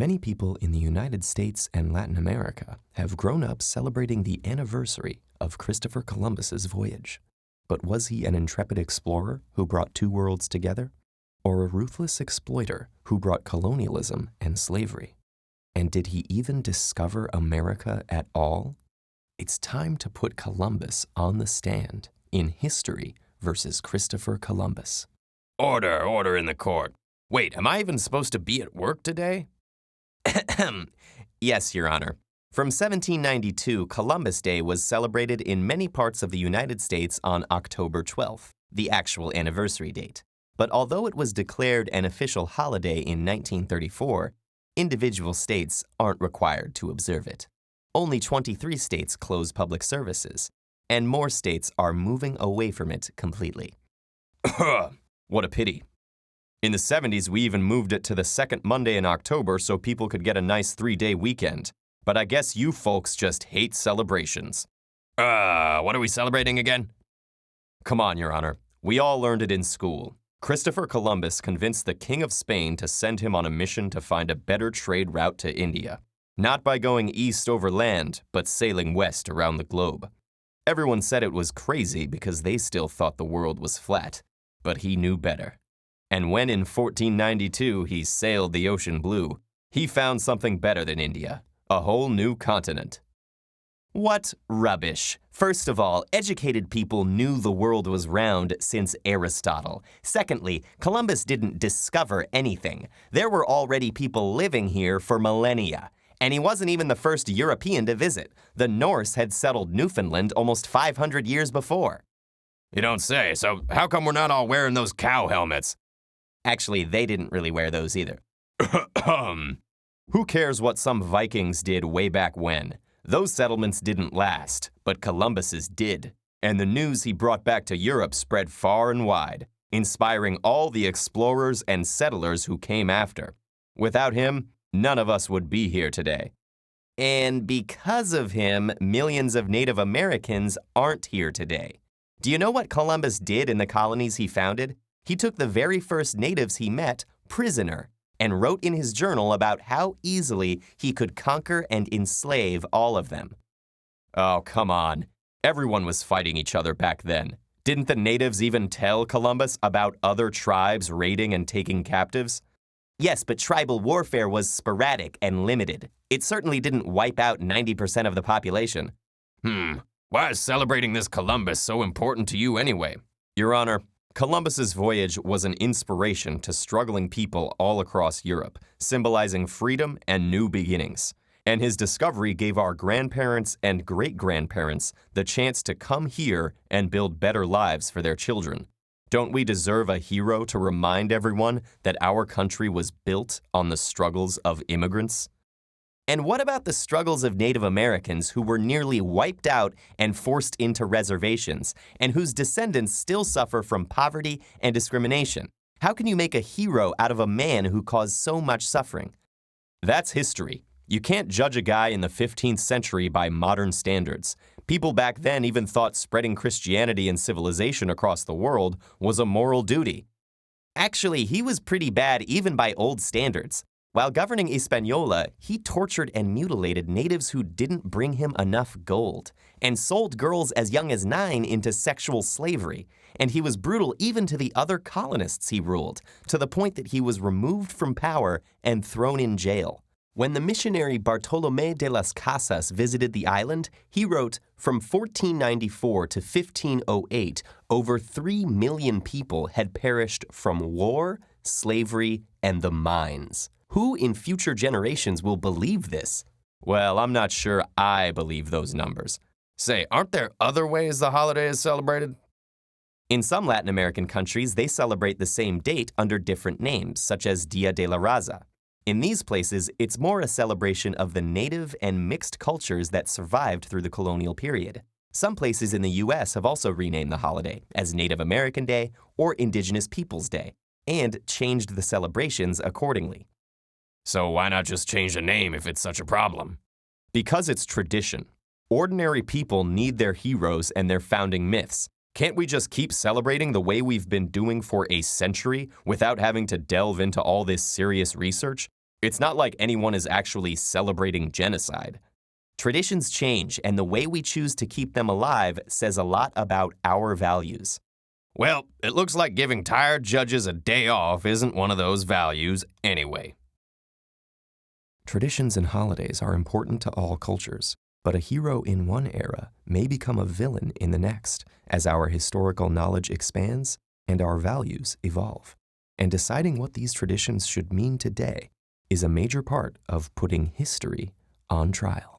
Many people in the United States and Latin America have grown up celebrating the anniversary of Christopher Columbus's voyage. But was he an intrepid explorer who brought two worlds together? Or a ruthless exploiter who brought colonialism and slavery? And did he even discover America at all? It's time to put Columbus on the stand in History versus Christopher Columbus. Order in the court. Wait, am I even supposed to be at work today? Yes, Your Honor. From 1792, Columbus Day was celebrated in many parts of the United States on October 12th, the actual anniversary date. But although it was declared an official holiday in 1934, individual states aren't required to observe it. Only 23 states close public services, and more states are moving away from it completely. What a pity. In the 70s, we even moved it to the second Monday in October so people could get a nice 3-day weekend. But I guess you folks just hate celebrations. What are we celebrating again? Come on, Your Honor. We all learned it in school. Christopher Columbus convinced the King of Spain to send him on a mission to find a better trade route to India. Not by going east over land, but sailing west around the globe. Everyone said it was crazy because they still thought the world was flat. But he knew better. And when in 1492 he sailed the ocean blue, he found something better than India, a whole new continent. What rubbish. First of all, educated people knew the world was round since Aristotle. Secondly, Columbus didn't discover anything. There were already people living here for millennia. And he wasn't even the first European to visit. The Norse had settled Newfoundland almost 500 years before. You don't say, so how come we're not all wearing those cow helmets? Actually, they didn't really wear those either. Who cares what some Vikings did way back when? Those settlements didn't last, but Columbus's did. And the news he brought back to Europe spread far and wide, inspiring all the explorers and settlers who came after. Without him, none of us would be here today. And because of him, millions of Native Americans aren't here today. Do you know what Columbus did in the colonies he founded? He took the very first natives he met prisoner and wrote in his journal about how easily he could conquer and enslave all of them. Oh, come on. Everyone was fighting each other back then. Didn't the natives even tell Columbus about other tribes raiding and taking captives? Yes, but tribal warfare was sporadic and limited. It certainly didn't wipe out 90% of the population. Why is celebrating this Columbus so important to you anyway? Your Honor, Columbus's voyage was an inspiration to struggling people all across Europe, symbolizing freedom and new beginnings. And his discovery gave our grandparents and great-grandparents the chance to come here and build better lives for their children. Don't we deserve a hero to remind everyone that our country was built on the struggles of immigrants? And what about the struggles of Native Americans who were nearly wiped out and forced into reservations, and whose descendants still suffer from poverty and discrimination? How can you make a hero out of a man who caused so much suffering? That's history. You can't judge a guy in the 15th century by modern standards. People back then even thought spreading Christianity and civilization across the world was a moral duty. Actually, he was pretty bad even by old standards. While governing Hispaniola, he tortured and mutilated natives who didn't bring him enough gold, and sold girls as young as 9 into sexual slavery. And he was brutal even to the other colonists he ruled, to the point that he was removed from power and thrown in jail. When the missionary Bartolomé de las Casas visited the island, he wrote, from 1494 to 1508, over 3 million people had perished from war, slavery, and the mines. Who in future generations will believe this? Well, I'm not sure I believe those numbers. Say, aren't there other ways the holiday is celebrated? In some Latin American countries, they celebrate the same date under different names, such as Dia de la Raza. In these places, it's more a celebration of the native and mixed cultures that survived through the colonial period. Some places in the U.S. have also renamed the holiday as Native American Day or Indigenous Peoples Day, and changed the celebrations accordingly. So why not just change the name if it's such a problem? Because it's tradition. Ordinary people need their heroes and their founding myths. Can't we just keep celebrating the way we've been doing for a century without having to delve into all this serious research? It's not like anyone is actually celebrating genocide. Traditions change, and the way we choose to keep them alive says a lot about our values. Well, it looks like giving tired judges a day off isn't one of those values anyway. Traditions and holidays are important to all cultures, but a hero in one era may become a villain in the next as our historical knowledge expands and our values evolve. And deciding what these traditions should mean today is a major part of putting history on trial.